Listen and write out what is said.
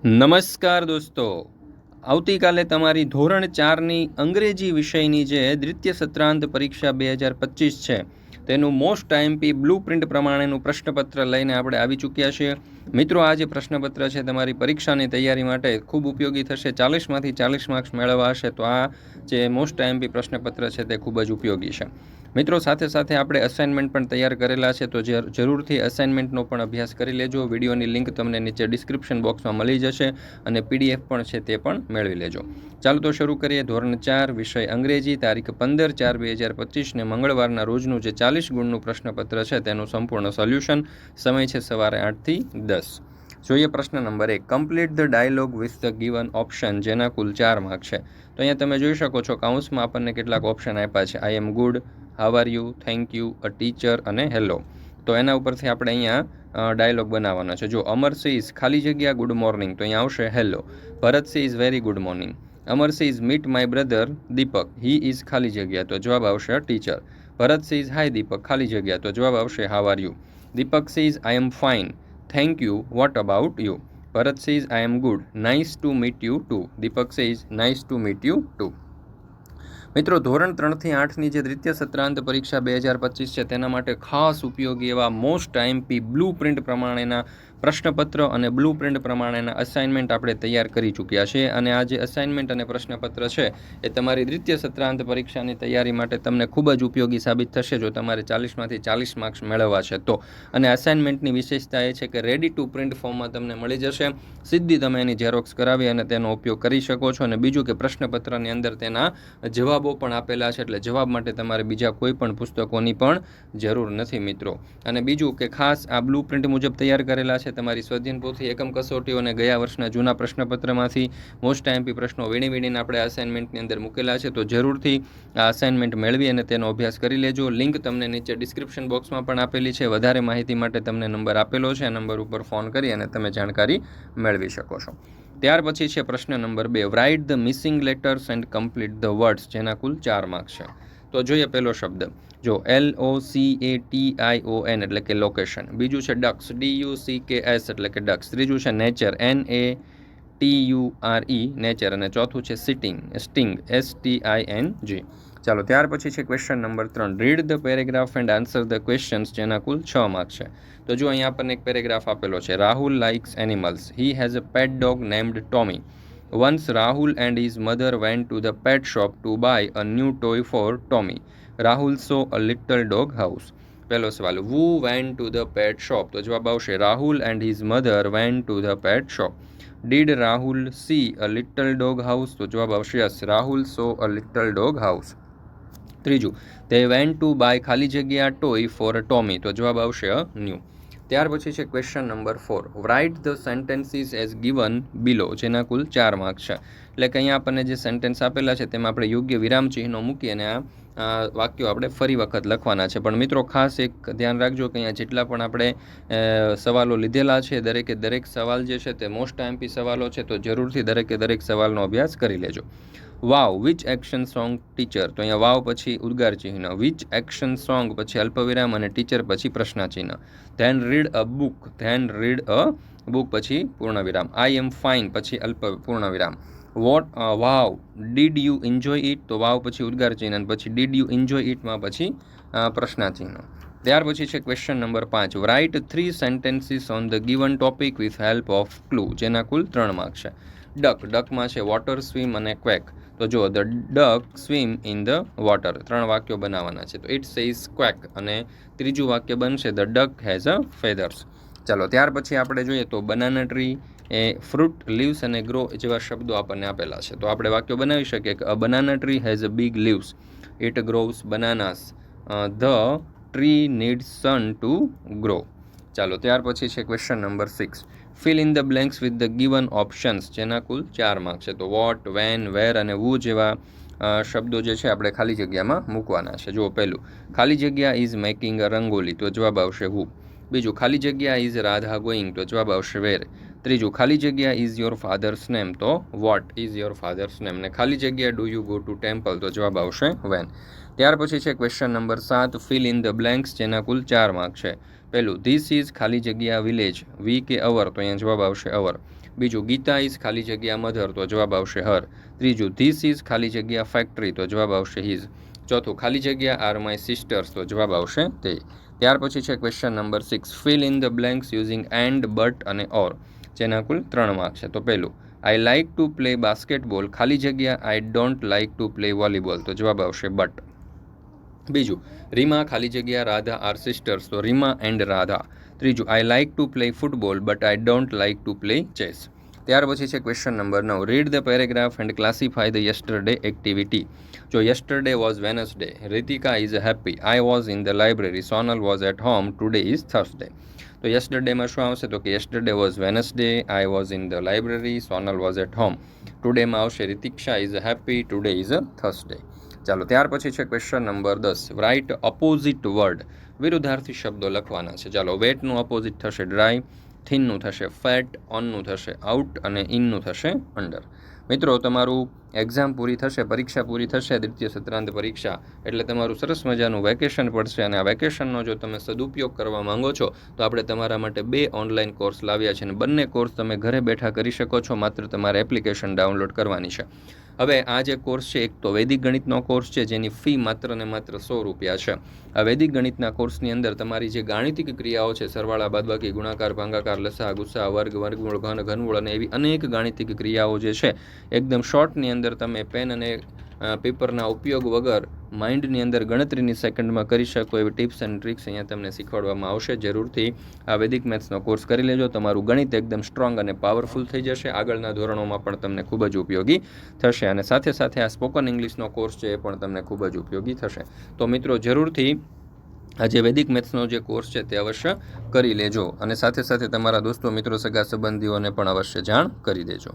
નમસ્કાર દોસ્તો, આવતીકાલે તમારી ધોરણ 4ની અંગ્રેજી વિષયની જે દ્વિતીય સત્રાંત પરીક્ષા 2025 છે તેનું મોસ્ટ આઈએમપી બ્લુ પ્રિન્ટ પ્રમાણેનું પ્રશ્નપત્ર લઈને આપણે આવી ચૂક્યા છીએ. મિત્રો, આ જે પ્રશ્નપત્ર છે તમારી પરીક્ષાની તૈયારી માટે ખૂબ ઉપયોગી થશે. 40માંથી 40 માર્ક્સ મેળવવા હશે તો આ જે મોસ્ટ આઈએમપી પ્રશ્નપત્ર છે તે ખૂબ જ ઉપયોગી છે. મિત્રો, સાથે સાથે આપણે અસાઇનમેન્ટ પણ તૈયાર કરેલા છે, તો જરૂરથી અસાઇનમેન્ટનો પણ અભ્યાસ કરી લેજો. વિડીયોની લિંક તમને નીચે ડિસ્ક્રિપ્શન બોક્સમાં મળી જશે અને પીડીએફ પણ છે તે પણ મેળવી લેજો. ચાલો તો શરૂ કરીએ. ધોરણ 4 વિષય અંગ્રેજી, તારીખ 15/4/2025 મંગળવારના રોજનું જે 40 ગુણનું પ્રશ્નપત્ર છે તેનું સંપૂર્ણ સોલ્યુશન. સમય છે સવારે 8 થી 10. જોઈએ પ્રશ્ન number 1. Complete the dialogue with the given option, જેના કુલ 4 માર્ક છે. તો અહીંયા તમે જોઈ શકો છો કાઉન્સમાં આપણને કેટલાક ઓપ્શન આપ્યા છે. I am good, how are you, thank you, a teacher અને હેલો. તો એના ઉપરથી આપણે અહીંયા ડાયલોગ બનાવવાનો છે. જો અમર સેઇઝ ખાલી જગ્યા ગુડ મોર્નિંગ, તો અહીંયા આવશે hello. Bharat says very good morning. Amar says meet my brother Deepak, he is ખાલી જગ્યા, તો જવાબ આવશે ટીચર. ભરત સેઇઝ હાય દીપક, ખાલી જગ્યા, તો જવાબ આવશે how are you. Deepak says I am fine, thank you, what about you. Bharat says I am good, nice to meet you too. Deepak says nice to meet you too. મિત્રો, ધોરણ 3થી 8ની જે દ્વિતીય સત્રાંત પરીક્ષા 2025 છે તેના માટે ખાસ ઉપયોગી એવા મોસ્ટ આઈએમપી બ્લુ પ્રિન્ટ પ્રમાણેના પ્રશ્નપત્ર અને બ્લુ પ્રિન્ટ પ્રમાણેના અસાઇનમેન્ટ આપણે તૈયાર કરી ચૂક્યા છે. અને આ જે અસાઇનમેન્ટ અને પ્રશ્નપત્ર છે એ તમારી દ્વિતીય સત્રાંત પરીક્ષાની તૈયારી માટે તમને ખૂબ જ ઉપયોગી સાબિત થશે જો તમારે 40માંથી 40 માર્ક્સ મેળવવા છે તો. અને અસાઇનમેન્ટની વિશેષતા એ છે કે રેડી ટુ પ્રિન્ટ ફોર્મમાં તમને મળી જશે. સીધી તમે એની ઝેરોક્સ કરાવી અને તેનો ઉપયોગ કરી શકો છો. અને બીજું કે પ્રશ્નપત્રની અંદર તેના જવાબો પણ આપેલા છે, એટલે જવાબ માટે તમારે બીજા કોઈ પણ પુસ્તકોની પણ જરૂર નથી મિત્રો. અને બીજું કે ખાસ આ બ્લુ પ્રિન્ટ મુજબ તૈયાર કરેલા છે. તમારી સ્વાધ્યાયન પોથી એકમ કસોટીઓ અને ગયા વર્ષના જૂના પ્રશ્નપત્રમાંથી મોસ્ટ આઈએમપી પ્રશ્નો વીણીને આપણે અસાઇનમેન્ટની અંદર મૂકેલા છે. તો જરૂરથી આ અસાઇનમેન્ટ મેળવી અને તેનો અભ્યાસ કરી લેજો. લિંક તમને નીચે ડિસ્ક્રિપ્શન બોક્સમાં પણ આપેલી છે. વધારે માહિતી માટે તમને નંબર આપેલો છે, આ નંબર ઉપર ફોન કરી અને તમે જાણકારી મેળવી શકો છો. ત્યાર પછી છે પ્રશ્ન number 2. Write the missing letters and complete the words, જેના કુલ 4 માર્ક્સ છે. તો જોઈએ પહેલો શબ્દ. જો LOCATION એટલે કે લોકેશન. બીજું છે ડક્સ, DUCKS એટલે કે ડક્સ. ત્રીજું છે નેચર, NATURE નેચર. અને ચોથું છે સિટિંગ, સ્ટિંગ, STING. ચાલો ત્યાર પછી છે question number 3. Read the paragraph and answer the questions, જેના કુલ 6 માર્ક્સ છે. તો જો અહીંયા આપણને એક પેરેગ્રાફ આપેલો છે. Rahul likes animals, he has a Pat dog named Tommy. Once Rahul and his mother went to the pet shop to buy a new toy for Tommy. Rahul saw a little dog house. પહેલો સવાલ, who went to the pet shop? તો જવાબ આવશે Rahul and his mother went to the pet shop. Did Rahul see a little dog house? તો જવાબ આવશે yes, Rahul saw a little dog house. ત્રીજું, they went to buy ખાલી જગ્યા toy for Tommy. તો જવાબ આવશે a new. ત્યાર પછી છે question number 4. Write the sentences as given below, જેના કુલ 4 માર્ક્સ છે. એટલે કે અહીંયા આપણને જે સેન્ટેન્સ આપેલા છે તેમાં આપણે યોગ્ય વિરામ ચિહ્નો મૂકી અને આ વાક્યો આપણે ફરી વખત લખવાના છે. પણ મિત્રો ખાસ એક ધ્યાન રાખજો કે અહીંયા જેટલા પણ આપણે સવાલો લીધેલા છે દરેક સવાલ જે છે તે મોસ્ટ આઈએમપી સવાલો છે, તો જરૂરથી દરેક સવાલનો અભ્યાસ કરી લેજો. વાવ વિચ એક્શન સોંગ ટીચર, તો અહીંયા વાવ પછી ઉદ્ગાર ચિહ્ન, વિચ એક્શન સોંગ પછી અલ્પવિરામ અને ટીચર પછી પ્રશ્ન ચિહ્ન. Then read a book, then read a book પછી પૂર્ણવિરામ. આઈ એમ ફાઇન પછી પૂર્ણવિરામ. What wow did you enjoy it, તો વાવ પછી ઉદ્ગાર ચિહ્ન અને પછી ડીડ યુ એન્જોય ઇટમાં પછી પ્રશ્નાચિહ્ન. ત્યાર પછી છે question number 5. Write 3 sentences on the given topic with help of clue, જેના કુલ 3 માર્ક્સ છે. ડકમાં છે વોટર, સ્વિમ અને ક્વેક. તો જો the duck swim in the water, 3 વાક્યો બનાવવાના છે. તો ઇટ સેઇઝ ક્વેક અને ત્રીજું વાક્ય બનશે the duck has a feathers. ચાલો ત્યાર પછી આપણે જોઈએ તો બનાના ટ્રી એ ફ્રૂટ, લીવ્સ અને ગ્રો જેવા શબ્દો આપણને આપેલા છે. તો આપણે વાક્યો બનાવી શકીએ કે a banana tree has a big leaves, it grows bananas, the tree needs sun to grow. ચાલો ત્યાર પછી છે question number 6. Fill in the blanks with the given options, જેના કુલ 4 માર્ક્સ છે. તો વોટ, વેન, વેર અને વુ જેવા શબ્દો જે છે આપણે ખાલી જગ્યામાં મૂકવાના છે. જો પહેલું, ખાલી જગ્યા ઇઝ મેકિંગ અ રંગોલી, તો જવાબ આવશે હુ. બીજું, ખાલી જગ્યા ઇઝ રાધા ગોઈંગ, તો જવાબ આવશે વેર. ત્રીજું, ખાલી જગ્યા ઇઝ યોર ફાધર્સ નેમ, તો what is your father's name. ને ખાલી જગ્યા do you go to temple, તો જવાબ આવશે વેન. ત્યાર પછી છે question number 7. Fill in the blanks, જેના કુલ 4 માર્ક છે. પહેલું ધીસ ઇઝ ખાલી જગ્યા વિલેજ, વી કે અવર, તો અહીંયા જવાબ આવશે અવર. બીજું ગીતા ઇઝ ખાલી જગ્યા મધર, તો જવાબ આવશે હર. ત્રીજું ધીસ ઇઝ ખાલી જગ્યા ફેક્ટરી, તો જવાબ આવશે હિઝ. ચોથું ખાલી જગ્યા આર માય સિસ્ટર્સ, તો જવાબ આવશે તે. ત્યાર પછી છે question number 6, fill in the blanks using and, but અને ઓર, જેના કુલ 3 માર્ક છે. તો પહેલું I like to play basketball, ખાલી જગ્યા I don't like to play volleyball, તો જવાબ આવશે બટ. બીજું રીમા ખાલી જગ્યા રાધા આર સિસ્ટર્સ, તો રીમા એન્ડ રાધા. ત્રીજું I like to play football but I don't like to play chess. ત્યાર પછી છે ક્વેશ્ચન નંબર 9, read the paragraph and classify the yesterday activity. જો yesterday was Wednesday, Ritika is happy, I was in the library, Sonal was at home, today is Thursday. તો યસ્ટરડેમાં શું આવશે? તો કે yesterday was Wednesday, I was in the library, Sonal was at home. ટુડેમાં આવશે રીતિક્ષા is happy, today is Thursday. ચાલો ત્યાર પછી છે ક્વેશ્ચન નંબર 10, રાઇટ અપોઝિટ વર્ડ. વિરુદ્ધાર્થી શબ્દો લખવાના છે. ચાલો વેટનું અપોઝિટ થશે ડ્રાય, થિનનું થશે ફેટ, ઓનનું થશે આઉટ અને ઇનનું થશે અંડર. મિત્રો તમારું એક્ઝામ પૂરી થશે, પરીક્ષા પૂરી થશે, દ્વિતીય સત્રાંત પરીક્ષા, એટલે તમારું સરસ મજાનું વેકેશન પડશે. અને આ વેકેશનનો જો તમે સદુપયોગ કરવા માંગો છો તો આપણે તમારા માટે 2 ઓનલાઈન કોર્સ લાવ્યા છે અને બંને કોર્સ તમે ઘરે બેઠા કરી શકો છો. માત્ર તમારે એપ્લિકેશન ડાઉનલોડ કરવાની છે. હવે આ જે કોર્સ છે એક તો વૈદિક ગણિતનો કોર્સ છે, જેની ફી માત્ર ને માત્ર 100 રૂપિયા છે. આ વૈદિક ગણિતના કોર્સની અંદર તમારી જે ગાણિતિક ક્રિયાઓ છે, સરવાળા, બાદબાકી, ગુણાકાર, ભાગાકાર, લસા, ગુસ્સા, વર્ગ, વર્ગમૂળ, ઘન, ઘનમૂળ અને એવી અનેક ગાણિતિક ક્રિયાઓ જે છે એકદમ શોર્ટની અંદર તમે પેન અને પેપરના ઉપયોગ વગર માઇન્ડની અંદર ગણતરીની સેકન્ડમાં કરી શકો એવી ટિપ્સ એન્ડ ટ્રિક્સ અહીંયા તમને શીખવાડવામાં આવશે. જરૂરથી આ વૈદિક મેથ્સનો કોર્સ કરી લેજો. તમારું ગણિત એકદમ સ્ટ્રોંગ અને પાવરફુલ થઈ જશે. આગળના ધોરણોમાં પણ તમને ખૂબ જ ઉપયોગી થશે. અને સાથે સાથે આ સ્પોકન ઇંગ્લિશનો કોર્સ છે એ પણ તમને ખૂબ જ ઉપયોગી થશે. તો મિત્રો જરૂરથી આ જે વૈદિક મેથ્સનો જે કોર્સ છે તે અવશ્ય કરી લેજો અને સાથે સાથે તમારા દોસ્તો, મિત્રો, સગા સંબંધીઓને પણ અવશ્ય જાણ કરી દેજો.